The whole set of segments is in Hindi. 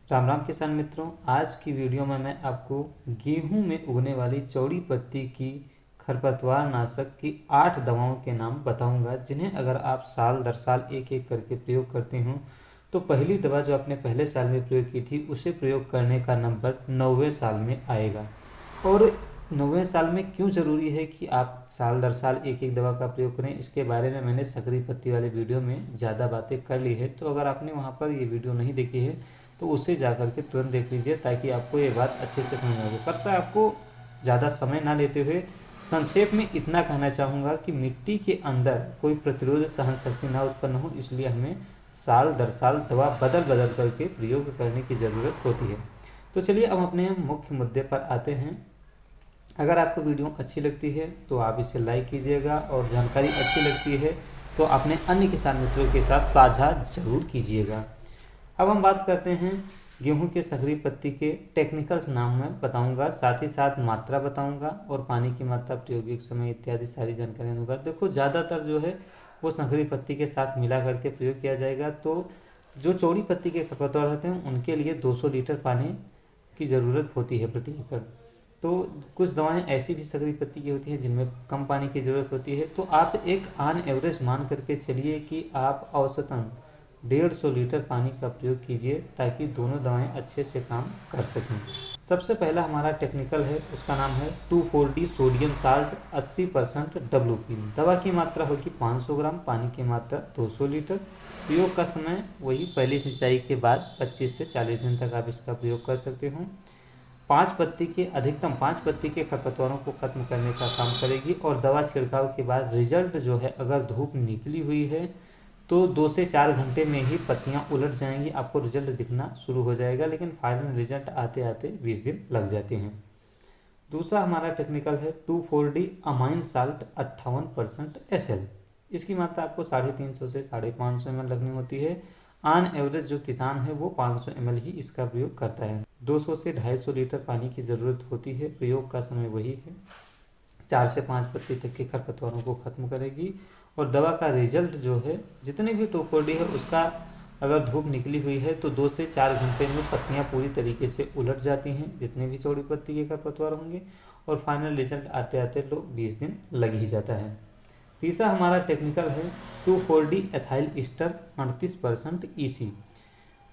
राम राम किसान मित्रों, आज की वीडियो में मैं आपको गेहूं में उगने वाली चौड़ी पत्ती की खरपतवार नाशक की 8 दवाओं के नाम बताऊंगा, जिन्हें अगर आप साल दर साल एक एक करके प्रयोग करते हो तो पहली दवा जो आपने पहले साल में प्रयोग की थी उसे प्रयोग करने का नंबर 9वें साल में आएगा। और 9वें साल में क्यों ज़रूरी है कि आप साल दर साल एक एक दवा का प्रयोग करें, इसके बारे में मैंने सकरी पत्ती वाले वीडियो में ज़्यादा बातें कर ली है। तो अगर आपने वहाँ पर ये वीडियो नहीं देखी है तो उसे जा करके तुरंत देख लीजिए, ताकि आपको ये बात अच्छे से समझ आए। पर सर, आपको ज़्यादा समय ना लेते हुए संक्षेप में इतना कहना चाहूँगा कि मिट्टी के अंदर कोई प्रतिरोध सहन शक्ति ना उत्पन्न हो, इसलिए हमें साल दर साल दवा बदल बदल करके प्रयोग करने की ज़रूरत होती है। तो चलिए अब अपने मुख्य मुद्दे पर आते हैं। अगर आपको वीडियो अच्छी लगती है तो आप इसे लाइक कीजिएगा, और जानकारी अच्छी लगती है तो अपने अन्य किसान मित्रों के साथ साझा जरूर कीजिएगा। अब हम बात करते हैं गेहूं के सकरी पत्ती के टेक्निकल्स नाम मैं बताऊंगा, साथ ही साथ मात्रा बताऊंगा और पानी की मात्रा, प्रायोगिक समय इत्यादि सारी जानकारी दूंगा। देखो, ज़्यादातर जो है वो सकरी पत्ती के साथ मिला करके प्रयोग किया जाएगा। तो जो चौड़ी पत्ती के खरपतवार होते हैं उनके लिए 200 लीटर पानी की ज़रूरत होती है प्रति एकड़। तो कुछ दवाएं ऐसी भी सकरी पत्ती की होती हैं जिनमें कम पानी की ज़रूरत होती है। तो आप एक ऑन एवरेज मान करके चलिए कि आप औसतन 150 लीटर पानी का प्रयोग कीजिए, ताकि दोनों दवाएं अच्छे से काम कर सकें। सबसे पहला हमारा टेक्निकल है, उसका नाम है 2,4-D सोडियम साल्ट 80% WP। दवा की मात्रा होगी 500 ग्राम, पानी की मात्रा 200 लीटर। प्रयोग का समय वही पहली सिंचाई के बाद 25 से 40 दिन तक आप इसका प्रयोग कर सकते हो। 5 पत्ती के खरपतवारों को खत्म करने का काम करेगी। और दवा छिड़काव के बाद रिजल्ट जो है, अगर धूप निकली हुई है तो 2 से 4 घंटे में ही पत्तियां उलट जाएंगी, आपको रिजल्ट दिखना शुरू हो जाएगा। लेकिन फाइनल रिजल्ट आते आते 20 दिन लग जाते हैं। दूसरा हमारा टेक्निकल है 2,4-D अमाइन साल्ट 58% SL। इसकी मात्रा आपको 350 से 550 ml लगनी होती है। ऑन एवरेज जो किसान है वो 500 ml ही इसका प्रयोग करता है। 200 से 250 लीटर पानी की ज़रूरत होती है। प्रयोग का समय वही है, 4 से 5 पत्ती तक के खरपतवारों को खत्म करेगी। और दवा का रिजल्ट जो है, जितने भी 2,4-D है उसका अगर धूप निकली हुई है तो 2 से 4 घंटे में पत्तियां पूरी तरीके से उलट जाती हैं, जितने भी चौड़ी पत्ती के खरपतवार होंगे। और फाइनल रिजल्ट आते आते 20 दिन लग ही जाता है। तीसरा हमारा टेक्निकल है 2,4-D एथाइल ईस्टर 38% EC।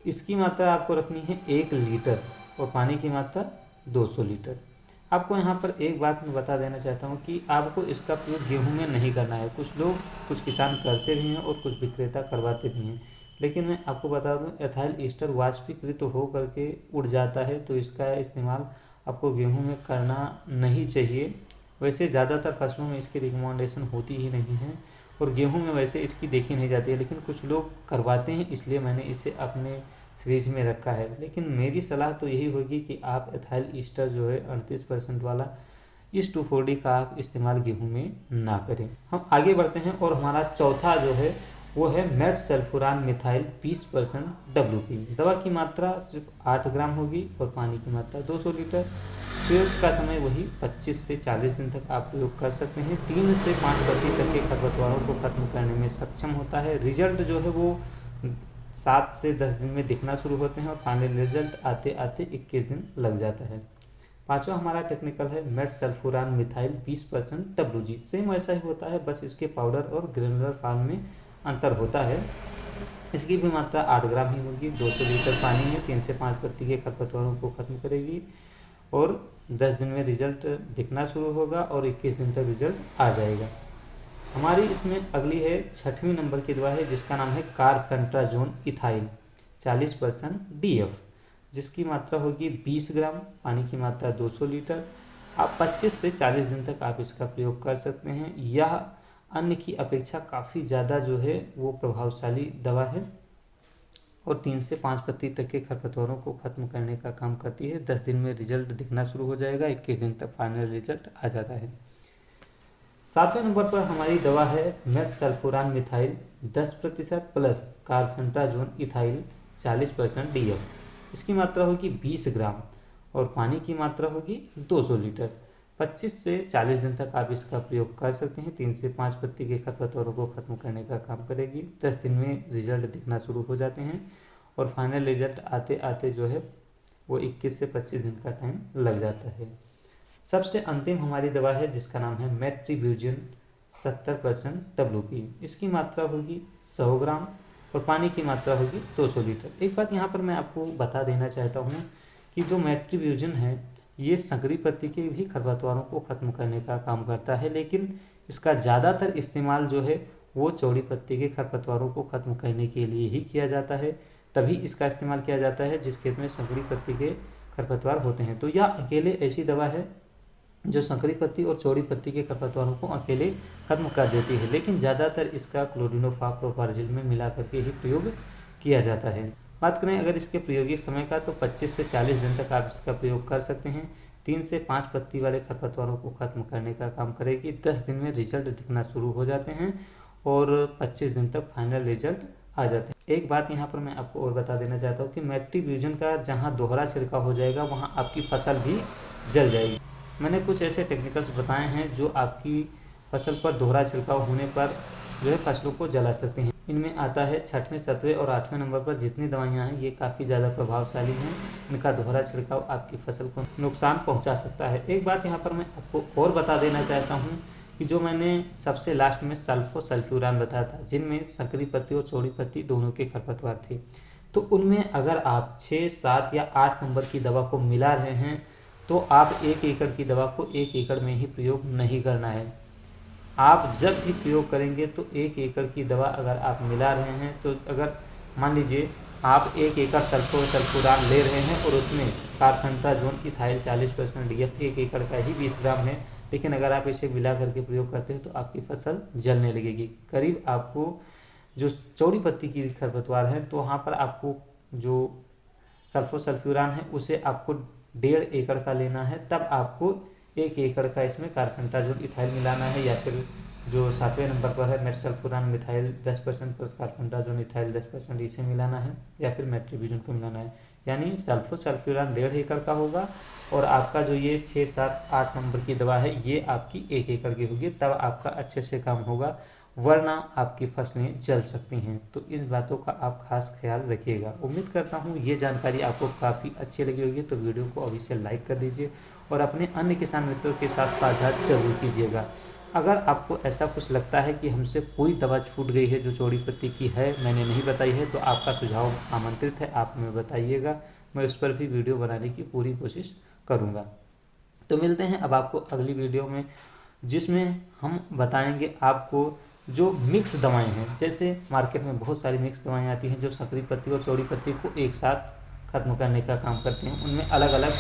इसकी मात्रा आपको रखनी है 1 लीटर और पानी की मात्रा 200 लीटर। आपको यहाँ पर एक बात मैं बता देना चाहता हूँ कि आपको इसका प्रयोग गेहूं में नहीं करना है। कुछ किसान करते भी हैं और कुछ विक्रेता करवाते भी हैं, लेकिन मैं आपको बता दूँ, एथाइल ईस्टर वाष्पीकृत हो करके उड़ जाता है, तो इसका इस्तेमाल आपको गेहूं में करना नहीं चाहिए। वैसे ज़्यादातर फसलों में इसकी रिकमेंडेशन होती ही नहीं है, और गेहूं में वैसे इसकी देखी नहीं जाती है, लेकिन कुछ लोग करवाते हैं, इसलिए मैंने इसे अपने सीरीज में रखा है। लेकिन मेरी सलाह तो यही होगी कि आप एथाइल ईस्टर जो है 38% वाला, इस 2,4-D का आप इस्तेमाल गेहूं में ना करें। हम आगे बढ़ते हैं, और हमारा चौथा जो है वो है मेट सल्फुरान मिथाइल 20% WP। दवा की मात्रा सिर्फ 8 ग्राम होगी और पानी की मात्रा 200 लीटर। प्रयोग का समय वही 25 से 40 दिन तक आप प्रयोग कर सकते हैं। 3 से 5 पत्ती तक के खरपतवारों को खत्म करने में सक्षम होता है। रिजल्ट जो है वो 7 से 10 दिन में दिखना शुरू होते हैं, और फाइनल रिजल्ट आते आते 21 दिन लग जाता है। पांचवा हमारा टेक्निकल है metsulfuron methyl 20% WG। Same ऐसा ही होता है, बस इसके पाउडर और ग्रेनुलर फॉर्म में अंतर होता है। इसकी भी मात्रा 8 ग्राम ही होगी। 200 लीटर पानी में 3 से 5 पत्ती के खरपतवारों को खत्म करेगी, और 10 दिन में रिजल्ट दिखना शुरू होगा, और 21 दिन तक रिजल्ट आ जाएगा। हमारी इसमें अगली है 6वें नंबर की दवा है, जिसका नाम है कार्फेंट्राजोन इथाइल 40% DF, जिसकी मात्रा होगी 20 ग्राम, पानी की मात्रा 200 लीटर। आप 25 से 40 दिन तक आप इसका प्रयोग कर सकते हैं। यह अन्य की अपेक्षा काफ़ी ज़्यादा जो है वो प्रभावशाली दवा है, और 3 से 5 पत्ती तक के खरपतवारों को खत्म करने का काम करती है। 10 दिन में रिजल्ट दिखना शुरू हो जाएगा, 21 दिन तक फाइनल रिजल्ट आ जाता है। 7वें नंबर पर हमारी दवा है metsulfuron methyl 10% plus carfentrazone ethyl 40% DF। इसकी मात्रा होगी 20 ग्राम और पानी की मात्रा होगी 200 लीटर। 25 से 40 दिन तक आप इसका प्रयोग कर सकते हैं। 3 से 5 पत्ती के खरपतवारों को खत्म करने का काम करेगी। 10 दिन में रिजल्ट दिखना शुरू हो जाते हैं, और फाइनल रिजल्ट आते आते जो है वो 21 से 25 दिन का टाइम लग जाता है। सबसे अंतिम हमारी दवा है जिसका नाम है मेट्रीब्यूजिन 70% WP। इसकी मात्रा होगी 100 ग्राम और पानी की मात्रा होगी 200 लीटर। एक बात यहाँ पर मैं आपको बता देना चाहता हूँ कि जो मेट्रीब्यूजिन है ये संकरी पत्ती के भी खरपतवारों को खत्म करने का काम करता है, लेकिन इसका ज़्यादातर इस्तेमाल जो है वो चौड़ी पत्ती के खरपतवारों को खत्म करने के लिए ही किया जाता है। तभी इसका इस्तेमाल किया जाता है जिस खेत में संकरी पत्ती के खरपतवार होते हैं। तो यह अकेले ऐसी दवा है जो संकरी पत्ती और चौड़ी पत्ती के खरपतवारों को अकेले खत्म कर देती है, लेकिन ज़्यादातर इसका क्लोरिनोफाप्रोपार्जिल में मिला करके ही प्रयोग किया जाता है। बात करें अगर इसके प्रयोगी समय का तो 25 से 40 दिन तक आप इसका प्रयोग कर सकते हैं। 3 से 5 पत्ती वाले खरपतवारों को खत्म करने का काम करेगी। 10 दिन में रिजल्ट दिखना शुरू हो जाते हैं और 25 दिन तक फाइनल रिजल्ट आ जाते हैं। एक बात यहाँ पर मैं आपको और बता देना चाहता हूँ कि मेट्रीब्यूजिन का जहाँ दोहरा छिड़काव हो जाएगा वहाँ आपकी फसल भी जल जाएगी। मैंने कुछ ऐसे टेक्निकल्स बताए हैं जो आपकी फसल पर दोहरा छिड़काव होने पर जो है फसलों को जला सकते हैं। इनमें आता है 6वें 7वें और 8वें नंबर पर जितनी दवाइयाँ हैं ये काफ़ी ज़्यादा प्रभावशाली हैं। इनका दोहरा छिड़काव आपकी फसल को नुकसान पहुँचा सकता है। एक बात यहाँ पर मैं आपको और बता देना चाहता हूँ कि जो मैंने सबसे लास्ट में सल्फोसल्फ्यूरान बताया था जिनमें संकरी पत्ती और चौड़ी पत्ती दोनों के खरपतवार थे, तो उनमें अगर आप 6, 7 या 8 नंबर की दवा को मिला रहे हैं तो आप 1 एकड़ की दवा को 1 एकड़ में ही प्रयोग नहीं करना है। आप जब भी प्रयोग करेंगे तो 1 एकड़ की दवा अगर आप मिला रहे हैं तो अगर मान लीजिए आप 1 एकड़ सल्फोरान ले रहे हैं और उसमें कार्बेंडाजोन इथाइल 40% DF 1 एकड़ का ही 20 ग्राम है, लेकिन अगर आप इसे मिला करके प्रयोग करते हैं तो आपकी फसल जलने लगेगी। करीब आपको जो चौड़ी पत्ती की खरपतवार है तो वहाँ पर आपको जो सल्फोसल्फ्यूरान है उसे आपको 1.5 एकड़ का लेना है, तब आपको 1 एकड़ का इसमें कार्बेंडाजोन इथाइल मिलाना है, या फिर जो 7वें नंबर पर है मेटसल्फुरान मिथाइल 10% प्लस कार्बेंडाजोन इथाइल 10% इसे मिलाना है, या फिर मेट्रीब्यूजिन को मिलाना है। यानी सल्फोसल्फ्यूरान 1.5 एकड़ का होगा और आपका जो ये 6, 7, 8 नंबर की दवा है ये आपकी 1 एकड़ की होगी, तब आपका अच्छे से काम होगा, वरना आपकी फसलें जल सकती हैं। तो इन बातों का आप खास ख्याल रखिएगा। उम्मीद करता हूँ ये जानकारी आपको काफ़ी अच्छी लगी होगी, तो वीडियो को अभी से लाइक कर दीजिए और अपने अन्य किसान मित्रों के साथ साझा जरूर कीजिएगा। अगर आपको ऐसा कुछ लगता है कि हमसे कोई दवा छूट गई है जो चौड़ी पत्ती की है मैंने नहीं बताई है, तो आपका सुझाव आमंत्रित है, आप हमें बताइएगा, मैं उस पर भी वीडियो बनाने की पूरी कोशिश करूँगा। तो मिलते हैं अब आपको अगली वीडियो में, जिसमें हम बताएंगे आपको जो मिक्स दवाएं हैं। जैसे मार्केट में बहुत सारी मिक्स दवाएं आती हैं जो संकरी पत्ती और चौड़ी पत्ती को एक साथ खत्म करने का काम करते हैं, उनमें अलग अलग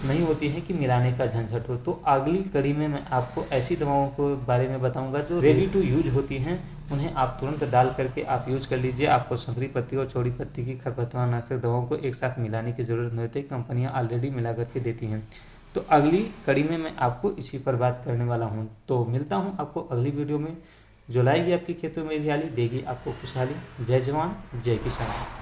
नहीं होती है कि मिलाने का झंझट हो। तो अगली कड़ी में मैं आपको ऐसी दवाओं के बारे में बताऊंगा जो रेडी टू यूज होती हैं, उन्हें आप तुरंत डाल करके आप यूज कर लीजिए। आपको संकरी पत्ती और चौड़ी पत्ती की खरपतवार नाशक दवाओं को एक साथ मिलाने की ज़रूरत नहीं होती, कंपनियाँ ऑलरेडी मिला करके देती हैं। तो अगली कड़ी में मैं आपको इसी पर बात करने वाला हूँ। तो मिलता हूँ आपको अगली वीडियो में, जो लाएगी आपके खेतों में हरियाली, देगी आपको खुशहाली। जय जवान जय किसान।